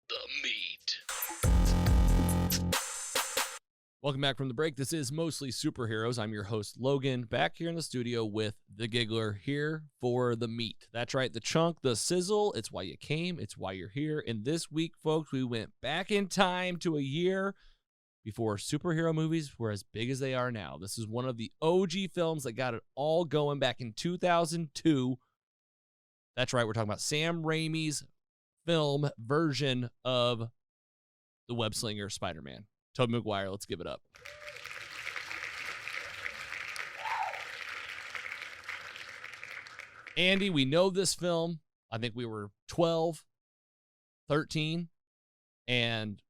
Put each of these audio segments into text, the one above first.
the meat. Welcome back from the break. This is Mostly Superheroes. I'm your host, Logan, back here in the studio with The Giggler, here for the meat. That's right, the chunk, the sizzle. It's why you came. It's why you're here. And this week, folks, we went back in time to a year before superhero movies were as big as they are now. This is one of the OG films that got it all going back in 2002. That's right, we're talking about Sam Raimi's film version of the web-slinger Spider-Man. Tobey Maguire, let's give it up. Andy, we know this film. I think we were 12, 13, and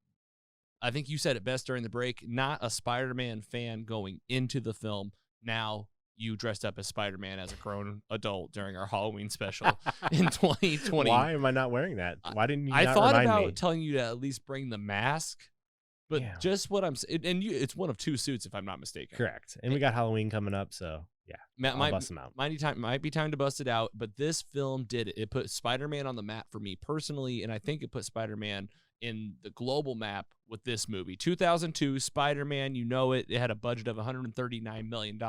I think you said it best during the break, not a Spider-Man fan going into the film. Now you dressed up as Spider-Man as a grown adult during our Halloween special in 2020. Why am I not wearing that? Why didn't you I not thought remind about me? telling you to at least bring the mask, but Yeah. just what I'm saying, and it's one of two suits if I'm not mistaken. Correct. And we got Halloween coming up, so yeah, I'll bust them out. Might be time to bust it out, but this film did it. It put Spider-Man on the map for me personally, and I think it put Spider-Man in the global map with this movie. 2002, Spider-Man, you know it. It had a budget of $139 million,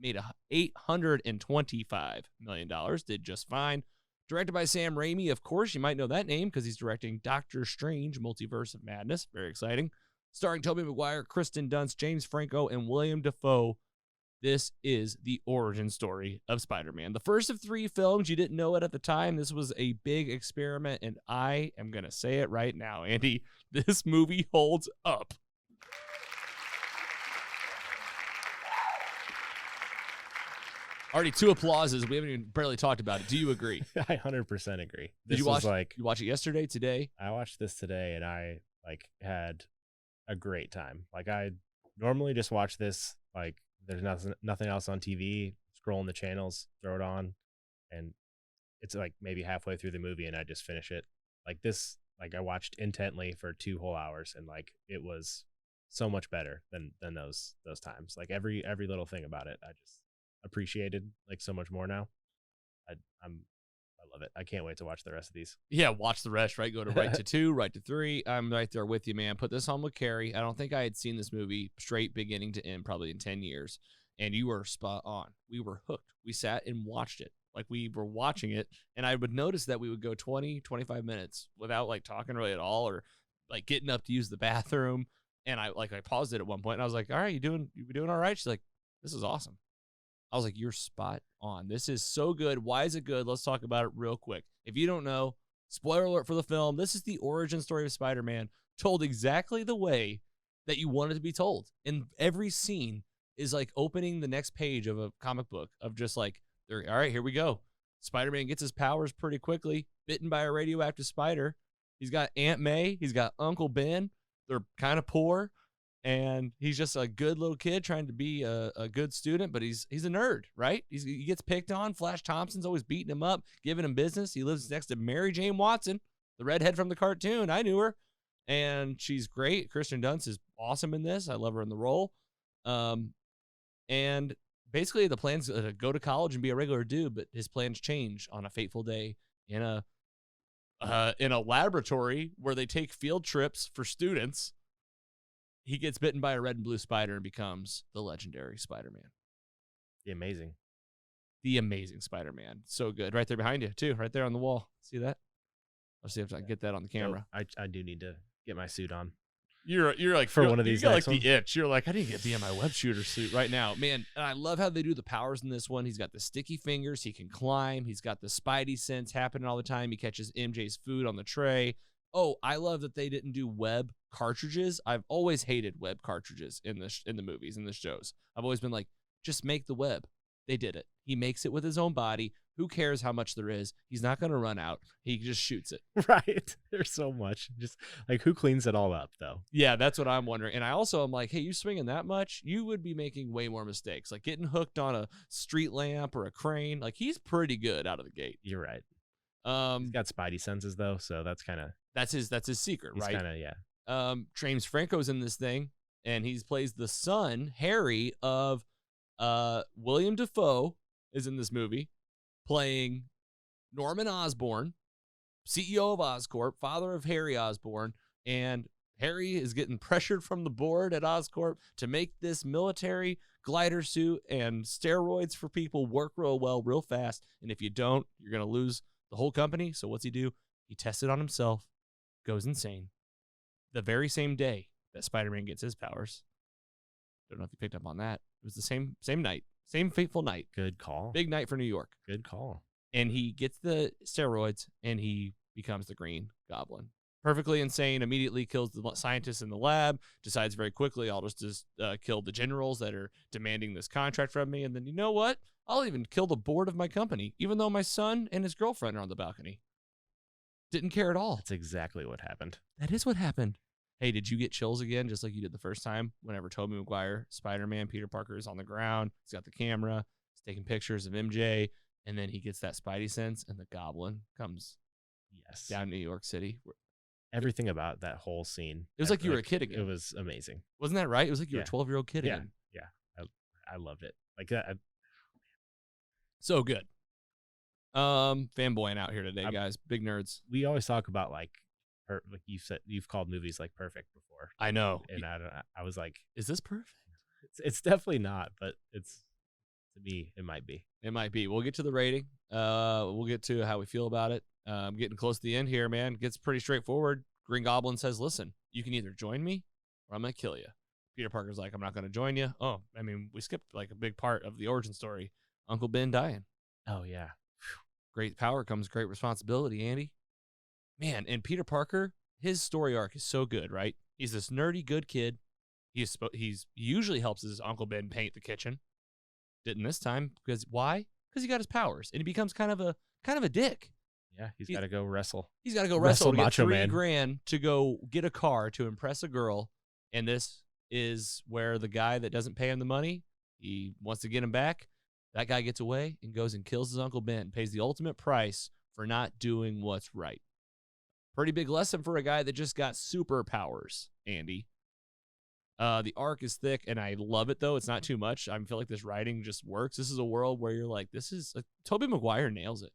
made $825 million, did just fine. Directed by Sam Raimi, of course, you might know that name because he's directing Doctor Strange, Multiverse of Madness. Very exciting. Starring Tobey Maguire, Kristen Dunst, James Franco, and William Dafoe. This is the origin story of Spider-Man. The first of three films, you didn't know it at the time. This was a big experiment, and I am going to say it right now, Andy. This movie holds up. Already 2 applauses. We haven't even barely talked about it. Do you agree? I 100% agree. Did you watch it yesterday, today? I watched this today, and I had a great time. I normally just watch this there's nothing else on TV. Scrolling the channels, throw it on, and it's maybe halfway through the movie, and I just finish it. This, I watched intently for 2 whole hours, and it was so much better than those times. Every little thing about it, I just appreciated so much more now. I love it. I can't wait to watch the rest of these. Yeah, watch the rest, right? Go to right to 2, right to 3. I'm right there with you, man. Put this on with Carrie. I don't think I had seen this movie straight beginning to end probably in 10 years. And you were spot on. We were hooked. We sat and watched it. We were watching it. And I would notice that we would go 20, 25 minutes without talking really at all or getting up to use the bathroom. And I paused it at one point and I was like, all right, you doing all right? She's like, this is awesome. I was like, you're spot on. This is so good. Why is it good? Let's talk about it real quick. If you don't know, spoiler alert for the film, this is the origin story of Spider-Man told exactly the way that you want it to be told. And every scene is opening the next page of a comic book of just all right, here we go. Spider-Man gets his powers pretty quickly, bitten by a radioactive spider. He's got Aunt May. He's got Uncle Ben. They're kind of poor. And he's just a good little kid trying to be a good student, but he's a nerd, right? He gets picked on. Flash Thompson's always beating him up, giving him business. He lives next to Mary Jane Watson, the redhead from the cartoon. I knew her, and she's great. Kristen Dunst is awesome in this. I love her in the role. And basically the plan's to go to college and be a regular dude, but his plans change on a fateful day in a laboratory where they take field trips for students. He gets bitten by a red and blue spider and becomes the legendary Spider-Man. The amazing Spider-Man. So good. Right there behind you, too. Right there on the wall. See that? Let's see if I can get that on the camera. I do need to get my suit on. You're for one of these. You got the itch. You're I need to be in my web shooter suit right now, man. And I love how they do the powers in this one. He's got the sticky fingers. He can climb. He's got the Spidey sense happening all the time. He catches MJ's food on the tray. Oh, I love that they didn't do web cartridges. I've always hated web cartridges in the movies, in the shows. I've always been just make the web. They did it. He makes it with his own body. Who cares how much there is? He's not going to run out. He just shoots it. Right. There's so much. Just who cleans it all up, though? Yeah, that's what I'm wondering. And I also am hey, you swinging that much? You would be making way more mistakes. Getting hooked on a street lamp or a crane. He's pretty good out of the gate. You're right. He's got Spidey senses, though, so that's kind of... That's his secret, right? He's kind of, yeah. James Franco's in this thing, and he plays the son, Harry, of William Dafoe is in this movie, playing Norman Osborn, CEO of Oscorp, father of Harry Osborne, and Harry is getting pressured from the board at Oscorp to make this military glider suit and steroids for people work real well, real fast. And if you don't, you're going to lose the whole company. So what's he do? He tests it on himself, goes insane. The very same day that Spider-Man gets his powers. Don't know if you picked up on that. It was the same night, same fateful night. Good call. Big night for New York. Good call. And he gets the steroids, and he becomes the Green Goblin. Perfectly insane, immediately kills the scientists in the lab, decides very quickly, I'll just kill the generals that are demanding this contract from me, and then you know what? I'll even kill the board of my company, even though my son and his girlfriend are on the balcony. Didn't care at all. That's exactly what happened. That is what happened. Hey, did you get chills again, just like you did the first time? Whenever Tobey Maguire, Spider-Man, Peter Parker is on the ground, he's got the camera, he's taking pictures of MJ, and then he gets that Spidey sense, and the Goblin comes down New York City. Everything about that whole scene. It was like you were a kid again. It was amazing. Wasn't that right? It was like you were a 12-year-old kid again. Yeah. I loved it. Like that. So good. Fanboying out here today, guys. Big nerds. We always talk about like you said, you've called movies like perfect before. I know. And I was like, is this perfect? It's definitely not, but it's, to me, it might be. It might be. We'll get to the rating. We'll get to how we feel about it. Getting close to the end here, man. Gets pretty straightforward. Green Goblin says, listen, you can either join me or I'm going to kill you. Peter Parker's like, I'm not going to join you. Oh, I mean, we skipped like a big part of the origin story. Uncle Ben dying. Oh, yeah. Great power comes great responsibility, Andy. Man, and Peter Parker, his story arc is so good, right? He's this nerdy, good kid. He usually helps his Uncle Ben paint the kitchen. Didn't this time. Because why? Because he got his powers, and he becomes kind of a dick. Yeah, he's got to go wrestle. He's got to go wrestle to get Macho Man. $3,000 to go get a car to impress a girl. And this is where the guy that doesn't pay him the money, he wants to get him back. That guy gets away and goes and kills his Uncle Ben, pays the ultimate price for not doing what's right. Pretty big lesson for a guy that just got superpowers, Andy. The arc is thick, and I love it, though. It's not too much. I feel like this writing just works. This is a world where you're like, Tobey Maguire nails it.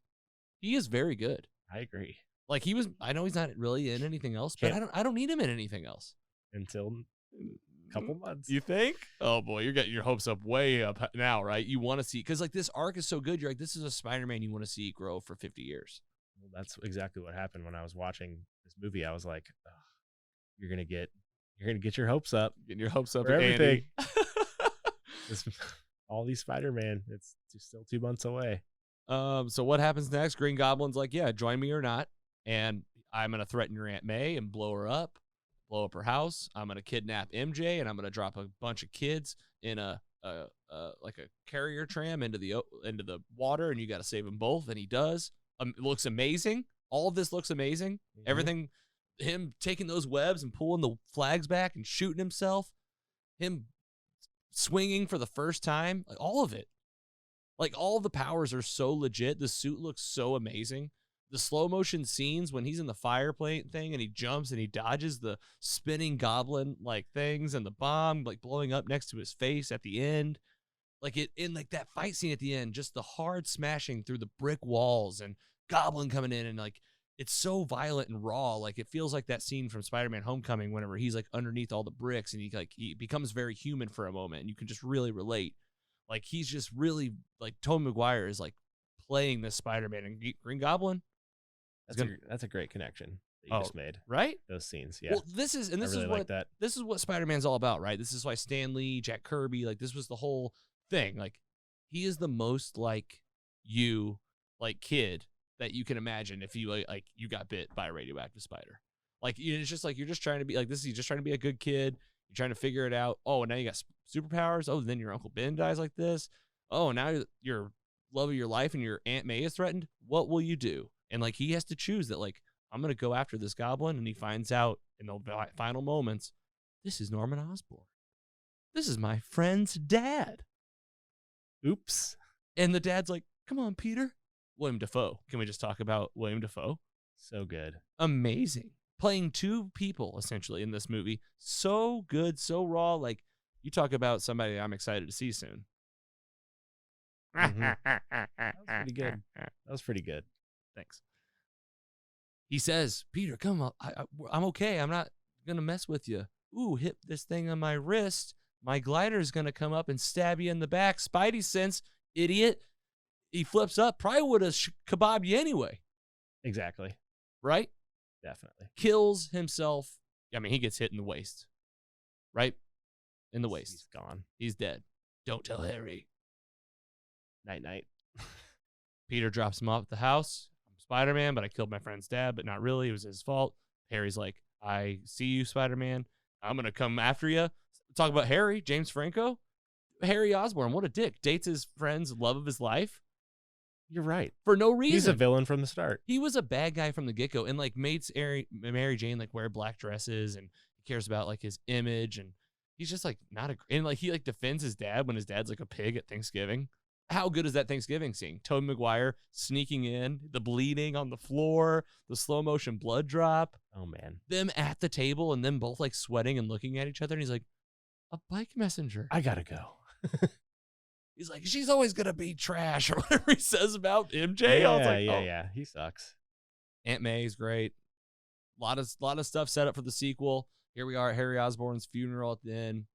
He is very good. I agree. Like I know he's not really in anything else, but I don't need him in anything else. Until a couple months. You think? Oh boy, you're getting your hopes up way up now, right? You want to see, because like this arc is so good. You're like, this is a Spider-Man you want to see grow for 50 years. Well, that's exactly what happened when I was watching this movie. I was like, you're gonna get your hopes up. Getting your hopes up for everything. Andy. All these Spider-Man. It's still 2 months away. So what happens next? Green Goblin's like, yeah, join me or not. And I'm going to threaten your Aunt May and blow up her house. I'm going to kidnap MJ, and I'm going to drop a bunch of kids in a carrier tram into the water, and you got to save them both. And he does. It looks amazing. All of this looks amazing. Mm-hmm. Everything, him taking those webs and pulling the flags back and shooting himself, him swinging for the first time, like all of it. Like, all the powers are so legit. The suit looks so amazing. The slow motion scenes when he's in the fireplace thing and he jumps and he dodges the spinning goblin like things and the bomb like blowing up next to his face at the end. Like that fight scene at the end, just the hard smashing through the brick walls and Goblin coming in, and like it's so violent and raw. Like it feels like that scene from Spider-Man Homecoming whenever he's like underneath all the bricks and he becomes very human for a moment and you can just really relate. Like he's just really like Tobey Maguire is like playing this Spider-Man, and Green Goblin. That's a great connection that you just made, right? Those scenes, yeah. Well, this is what Spider-Man's all about, right? This is why Stan Lee, Jack Kirby, like this was the whole thing. Like he is the most like you, like kid that you can imagine if you like you got bit by a radioactive spider. Like it's just like you're just trying to be like this. You're just trying to be a good kid. You're trying to figure it out. Oh, and now you got superpowers. Oh, then your Uncle Ben dies like this. Oh, now your love of your life and your Aunt May is threatened. What will you do? And like he has to choose that. Like I'm gonna go after this goblin, and he finds out in the final moments, this is Norman Osborn. This is my friend's dad. Oops. And the dad's like, come on, Peter. William Dafoe. Can we just talk about William Dafoe? So good. Amazing. Playing two people, essentially, in this movie. So good, so raw. Like, you talk about somebody I'm excited to see soon. Mm-hmm. That was pretty good. Thanks. he says, Peter, come on. I'm okay. I'm not going to mess with you. Ooh, hit this thing on my wrist. My glider's going to come up and stab you in the back. Spidey sense, idiot. He flips up. Probably would have kebabbed you anyway. Exactly. Right? Definitely. Kills himself. I mean, he gets hit in the waist. Right? In the waist. He's gone. He's dead. Don't tell Harry. Night-night. Peter drops him off at the house. I'm Spider-Man, but I killed my friend's dad, but not really. It was his fault. Harry's like, I see you, Spider-Man. I'm going to come after you. Talk about Harry, James Franco. Harry Osborne, what a dick. Dates his friend's love of his life. You're right. For no reason. He's a villain from the start. He was a bad guy from the get-go and like made Mary Jane like wear black dresses, and he cares about like his image, and he's just like not a, and like he like defends his dad when his dad's like a pig at Thanksgiving. How good is that Thanksgiving scene? Tobey Maguire sneaking in, the bleeding on the floor, the slow motion blood drop. Oh man. Them at the table and them both like sweating and looking at each other, and he's like, a bike messenger. I gotta go. He's like, she's always gonna be trash, or whatever he says about MJ. I was like, yeah. He sucks. Aunt May's great. Lot of stuff set up for the sequel. Here we are at Harry Osborne's funeral at the end.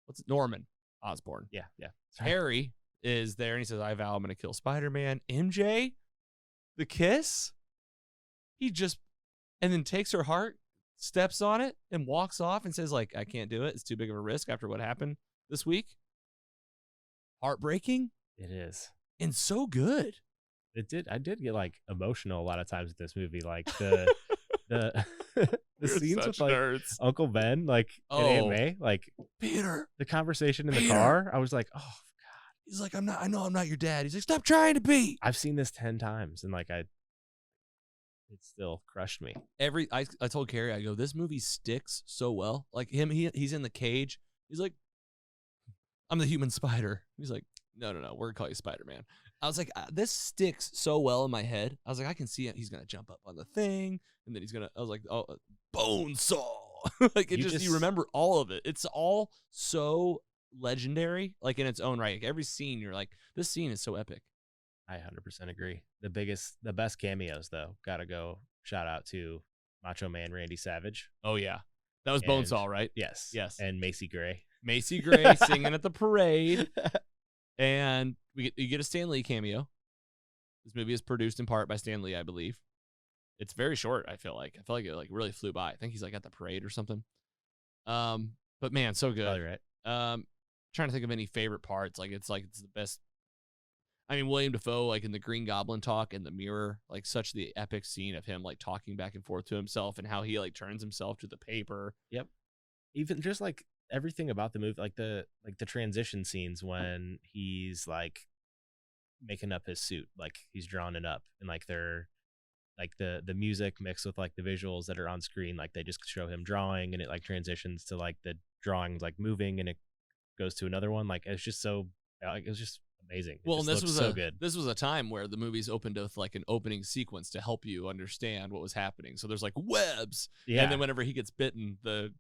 What's it? Norman Osborne. Yeah. Harry is there and he says, I vow I'm gonna kill Spider-Man. MJ, the kiss. He just and then takes her heart, steps on it, and walks off and says, like, I can't do it. It's too big of a risk after what happened this week. Heartbreaking. It is. And so good. I did get like emotional a lot of times with this movie. Like the scenes with like nerds. Uncle Ben, like and Aunt May, like Peter. the conversation in the Peter. car. I was like, oh God. He's like, I know I'm not your dad. He's like, stop trying to be. I've seen this 10 times and like it still crushed me. I told Carrie, I go, this movie sticks so well. Like he's in the cage. He's like, I'm the human spider. He's like, no, we're gonna call you Spider-Man. I was like, this sticks so well in my head. I was like, I can see it. He's gonna jump up on the thing, and then I was like, oh, bone saw. Like you remember all of it. It's all so legendary, like in its own right. Like every scene, you're like, this scene is so epic. I 100% agree. The best cameos though, gotta go shout out to Macho Man Randy Savage. Oh yeah, that was Bonesaw, right? Yes. And Macy Gray singing at the parade. And you get a Stan Lee cameo. This movie is produced in part by Stan Lee, I believe. It's very short, I feel like. It like really flew by. I think he's like at the parade or something. But man, so good. Probably right. Trying to think of any favorite parts. It's the best. I mean, William Dafoe, like in the Green Goblin talk in the mirror, like such the epic scene of him like talking back and forth to himself and how he like turns himself to the paper. Yep. Even just like everything about the movie, like the transition scenes when he's like making up his suit, like he's drawing it up, and like they're like the music mixed with like the visuals that are on screen, like they just show him drawing and it like transitions to like the drawings like moving and it goes to another one. Like it's just so like it was just amazing. Well, and this was so good. This was a time where the movies opened with like an opening sequence to help you understand what was happening. So there's like webs, and then whenever he gets bitten, the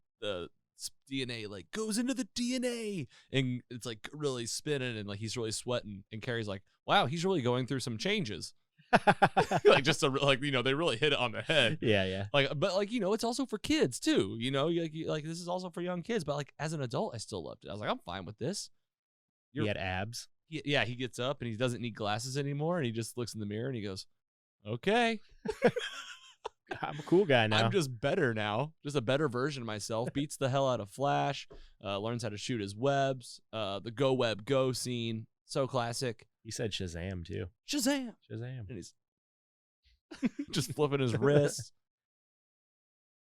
DNA like goes into the DNA, and it's like really spinning, and like he's really sweating. And Carrie's like, "Wow, he's really going through some changes." Like just they really hit it on the head. Yeah. But it's also for kids too. Like this is also for young kids. But like as an adult, I still loved it. I was like, I'm fine with this. He had abs. He gets up and he doesn't need glasses anymore, and he just looks in the mirror and he goes, "Okay." I'm a cool guy now. I'm just better now. Just a better version of myself. Beats the hell out of Flash. Learns how to shoot his webs. The Go Web Go scene. So classic. He said Shazam too. Shazam. And he's just flipping his wrists.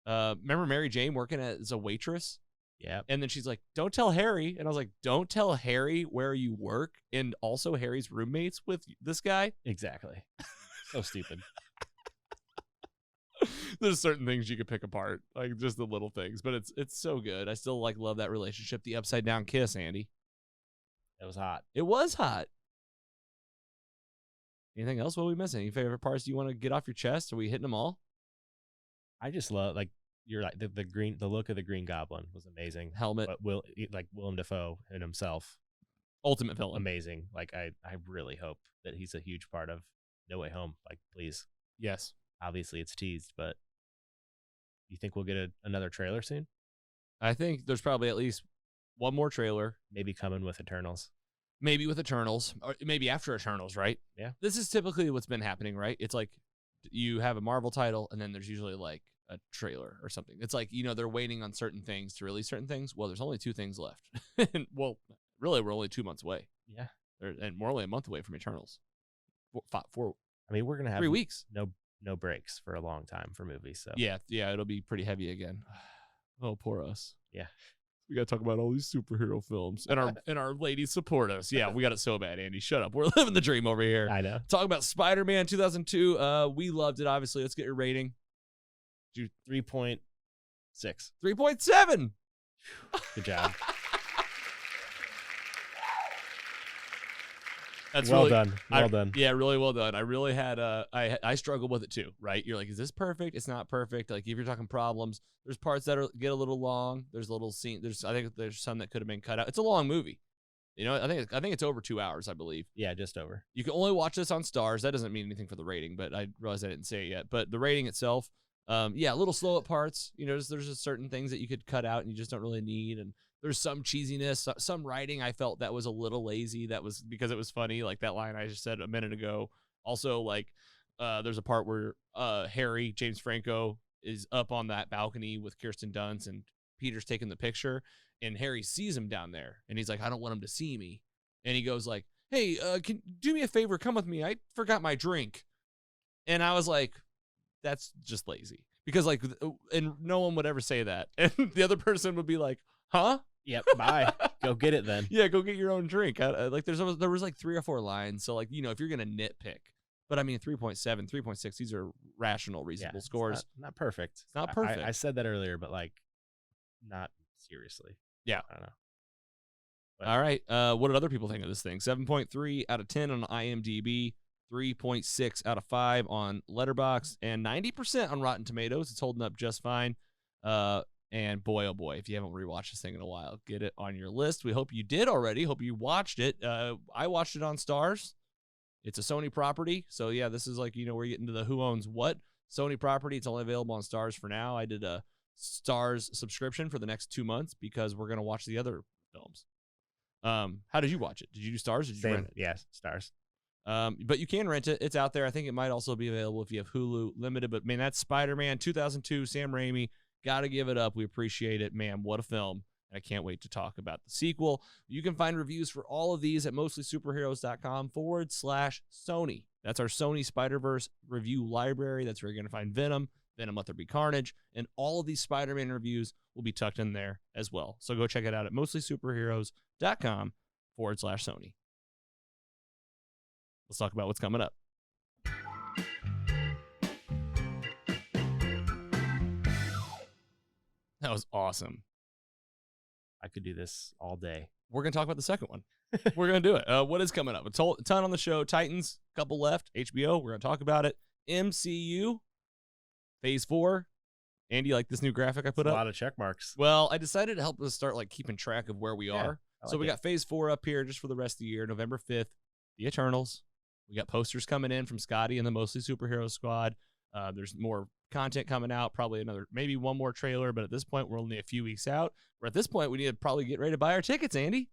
Remember Mary Jane working as a waitress? Yeah. And then she's like, don't tell Harry. And I was like, don't tell Harry where you work and also Harry's roommates with this guy? Exactly. So stupid. There's certain things you could pick apart, like just the little things, but it's so good. I still love that relationship. The upside down kiss, Andy. It was hot. It was hot. Anything else? What are we missing? Any favorite parts you want to get off your chest? Are we hitting them all? I just love you're like the look of the Green Goblin was amazing. Helmet, but Willem Dafoe and himself, ultimate villain, amazing. Like I really hope that he's a huge part of No Way Home. Like, please. Yes. Obviously, it's teased, but you think we'll get another trailer soon? I think there's probably at least one more trailer. Maybe coming with Eternals. Maybe with Eternals, or maybe after Eternals, right? Yeah. This is typically what's been happening, right? It's like you have a Marvel title, and then there's usually like a trailer or something. It's like, they're waiting on certain things to release certain things. Well, there's only 2 things left. And, well, really, we're only 2 months away. Yeah. And we're only a month away from Eternals. Four I mean, we're going to have 3 weeks. No breaks for a long time for movies. So Yeah, it'll be pretty heavy again. Oh, poor us. Yeah. We got to talk about all these superhero films, and our ladies support us. Yeah, we got it so bad, Andy. Shut up. We're living the dream over here. I know. Talking about Spider-Man 2002. We loved it, obviously. Let's get your rating. 3.6. 3.7. Good job. That's well really done. Well done. Yeah, really well done. I really had I struggled with it too, right? You're like, is this perfect? It's not perfect. Like, if you're talking problems, there's parts that get a little long. There's a little scene. I think there's some that could have been cut out. It's a long movie. I think it's over 2 hours, I believe. Yeah, just over. You can only watch this on Stars. That doesn't mean anything for the rating, but I realized I didn't say it yet. But the rating itself, a little slow at parts. There's just certain things that you could cut out and you just don't really need. And there's some cheesiness, some writing I felt that was a little lazy. That was because it was funny, like that line I just said a minute ago. Also, like, there's a part where Harry, James Franco, is up on that balcony with Kirsten Dunst, and Peter's taking the picture, and Harry sees him down there, and he's like, I don't want him to see me. And he goes like, hey, can do me a favor, come with me. I forgot my drink. And I was like, that's just lazy. Because, like, and no one would ever say that. And the other person would be like, huh? Yep. Bye. Go get it then. Yeah, go get your own drink. Like, there was like 3 or 4 lines. So, like, if you're gonna nitpick, but I mean, 3.7, 3.6, these are rational, reasonable scores. It's not perfect. It's not perfect. I said that earlier, but like, not seriously. Yeah. I don't know. But. All right. What did other people think of this thing? 7.3 out of 10 on IMDb, 3.6 out of 5 on Letterboxd, and 90% on Rotten Tomatoes. It's holding up just fine. And boy, oh boy, if you haven't rewatched this thing in a while, get it on your list. We hope you did already. Hope you watched it. I watched it on Stars. It's a Sony property. So, yeah, this is like, we're getting to the who owns what Sony property. It's only available on Stars for now. I did a Stars subscription for the next 2 months because we're going to watch the other films. How did you watch it? Did you do Stars or did you rent it? Yes, Stars. But you can rent it. It's out there. I think it might also be available if you have Hulu Limited. But, man, that's Spider-Man 2002, Sam Raimi. Got to give it up. We appreciate it. Man, what a film. I can't wait to talk about the sequel. You can find reviews for all of these at mostlysuperheroes.com/Sony. That's our Sony Spider-Verse review library. That's where you're going to find Venom, Let There Be Carnage, and all of these Spider-Man reviews will be tucked in there as well. So go check it out at mostlysuperheroes.com/Sony. Let's talk about what's coming up. That was awesome. I could do this all day. We're going to talk about the second one. We're going to do it. What is coming up? A ton on the show. Titans, couple left. HBO, we're going to talk about it. MCU, Phase 4. Andy, you like this new graphic I put up? A lot of check marks. Well, I decided to help us start like keeping track of where we are. So we got Phase 4 up here just for the rest of the year. November 5th, The Eternals. We got posters coming in from Scotty and the Mostly Superhero Squad. There's more content coming out, probably maybe one more trailer, but at this point, we're only a few weeks out. At this point, we need to probably get ready to buy our tickets, Andy.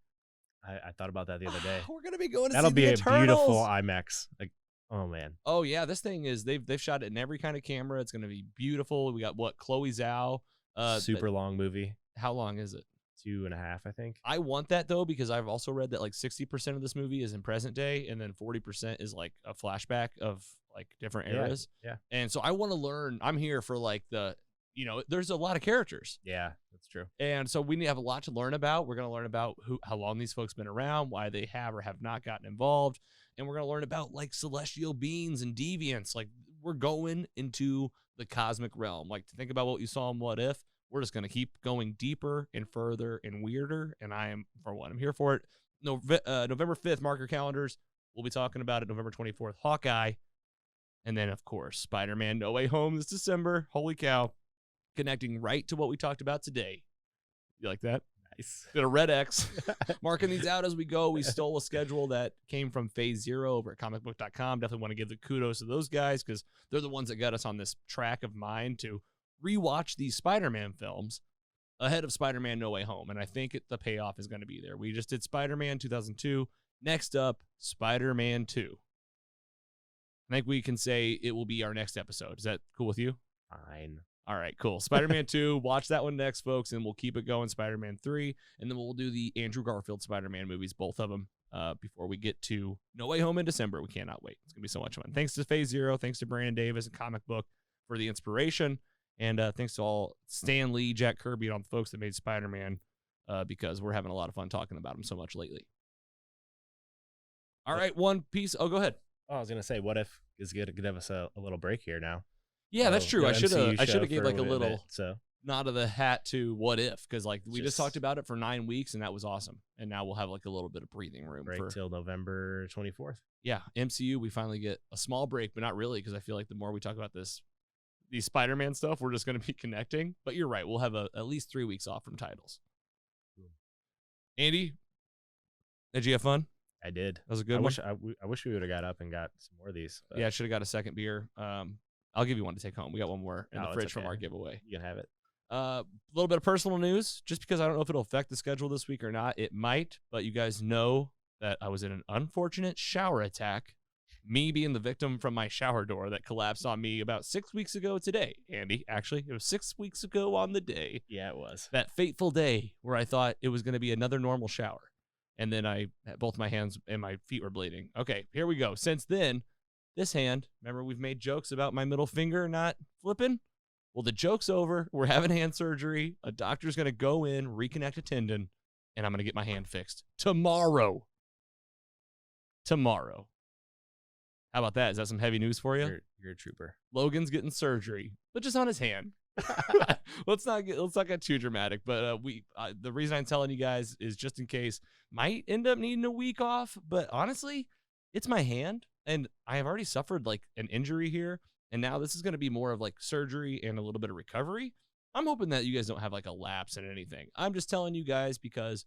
I thought about that the other day. We're going to be going to That'll see be The a Eternals. beautiful IMAX. Like, oh, man. Oh, yeah, this thing is, they've shot it in every kind of camera. It's going to be beautiful. We got, Chloe Zhao. Super long movie. How long is it? 2.5, I think. I want that, though, because I've also read that, like, 60% of this movie is in present day, and then 40% is, like, a flashback of, like, different eras. Yeah. And so I want to learn. I'm here for, like, there's a lot of characters. Yeah, that's true. And so we have a lot to learn about. We're going to learn about how long these folks been around, why they have or have not gotten involved. And we're going to learn about, like, celestial beings and deviants. Like, we're going into the cosmic realm. Like, to think about what you saw in What If. We're just going to keep going deeper and further and weirder. And I am, for one, I'm here for it. November 5th, mark your calendars. We'll be talking about it November 24th, Hawkeye. And then, of course, Spider-Man No Way Home this December. Holy cow. Connecting right to what we talked about today. You like that? Nice. Did a red X. Marking these out as we go. We stole a schedule that came from Phase Zero over at comicbook.com. Definitely want to give the kudos to those guys because they're the ones that got us on this track of mine to rewatch these Spider-Man films ahead of Spider-Man No Way Home. And I think the payoff is going to be there. We just did Spider-Man 2002. Next up, Spider-Man 2. I think we can say it will be our next episode. Is that cool with you? Fine. All right, cool. Spider-Man 2, watch that one next, folks, and we'll keep it going. Spider-Man 3, and then we'll do the Andrew Garfield Spider-Man movies, both of them, before we get to No Way Home in December. We cannot wait. It's going to be so much fun. Thanks to Phase Zero. Thanks to Brandon Davis and Comic Book for the inspiration. And thanks to all Stan Lee, Jack Kirby, and all the folks that made Spider-Man because we're having a lot of fun talking about him so much lately. All right, one piece. Oh, go ahead. Oh, I was going to say, what if is going to give us a little break here now? Yeah, that's true. I should have gave like a little bit, nod of the hat to what if, because like we just talked about it for 9 weeks and that was awesome. And now we'll have like a little bit of breathing room break till November 24th. Yeah, MCU, we finally get a small break, but not really, because I feel like the more we talk about these Spider-Man stuff, we're just going to be connecting. But you're right, we'll have at least 3 weeks off from titles. Andy, did you have fun? I did. That was a good one. I wish we would have got up and got some more of these. Yeah, I should have got a second beer. I'll give you one to take home. We got one more in the fridge from our giveaway. You can have it. A little bit of personal news, just because I don't know if it'll affect the schedule this week or not. It might, but you guys know that I was in an unfortunate shower attack, me being the victim from my shower door that collapsed on me about 6 weeks ago today, Andy. Actually, it was 6 weeks ago on the day. Yeah, it was. That fateful day where I thought it was going to be another normal shower. And then both my hands and my feet were bleeding. Okay, here we go. Since then, this hand, remember we've made jokes about my middle finger not flipping? Well, the joke's over. We're having hand surgery. A doctor's going to go in, reconnect a tendon, and I'm going to get my hand fixed tomorrow. How about that? Is that some heavy news for you? You're a trooper. Logan's getting surgery, but just on his hand. Let's not get too dramatic, but the reason I'm telling you guys is just in case might end up needing a week off, but honestly, it's my hand and I have already suffered like an injury here, and now this is going to be more of like surgery and a little bit of recovery. I'm hoping that you guys don't have like a lapse in anything. I'm just telling you guys because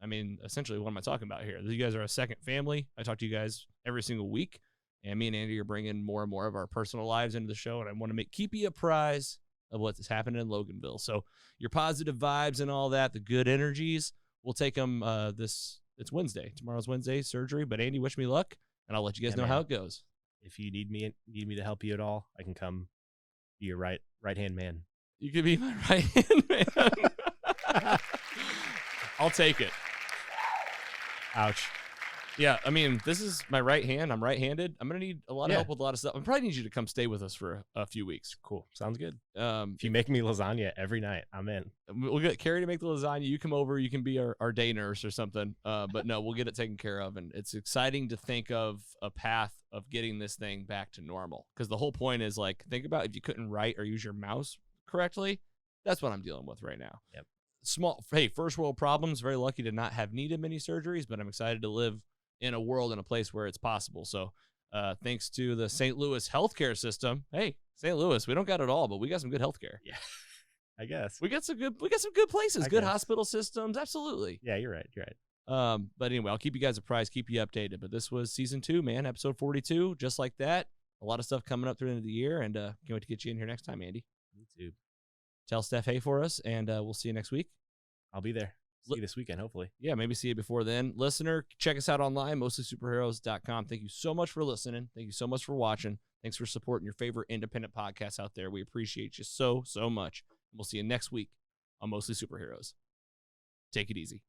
I mean, essentially what am I talking about here? You guys are a second family. I talk to you guys every single week, and me and Andy are bringing more and more of our personal lives into the show, and I want to keep you apprised of what's happening in Loganville. So your positive vibes and all that, the good energies, we'll take them it's Wednesday. Tomorrow's Wednesday surgery, but Andy, wish me luck, and I'll let you guys know how it goes. If you need me to help you at all, I can come be your right-hand man. You could be my right-hand man. I'll take it. Ouch. Yeah, I mean, this is my right hand. I'm right-handed. I'm going to need a lot of help with a lot of stuff. I probably need you to come stay with us for a few weeks. Cool. Sounds good. If you make me lasagna every night, I'm in. We'll get Carrie to make the lasagna. You come over. You can be our day nurse or something. But no, we'll get it taken care of. And it's exciting to think of a path of getting this thing back to normal. Because the whole point is, like, think about if you couldn't write or use your mouse correctly. That's what I'm dealing with right now. Yep. First world problems. Very lucky to not have needed many surgeries, but I'm excited to live in a world, in a place where it's possible. So thanks to the St. Louis healthcare system. Hey, St. Louis, we don't got it all, but we got some good healthcare. Yeah, I guess. We got some good places, good hospital systems. Absolutely. Yeah, you're right. But anyway, I'll keep you guys apprised, keep you updated. But this was season 2, man, episode 42, just like that. A lot of stuff coming up through the end of the year, and can't wait to get you in here next time, Andy. Me too. Tell Steph hey for us, and we'll see you next week. I'll be there. See you this weekend, hopefully. Yeah, maybe see you before then. Listener, check us out online, mostlysuperheroes.com. Thank you so much for listening. Thank you so much for watching. Thanks for supporting your favorite independent podcasts out there. We appreciate you so, so much. We'll see you next week on Mostly Superheroes. Take it easy.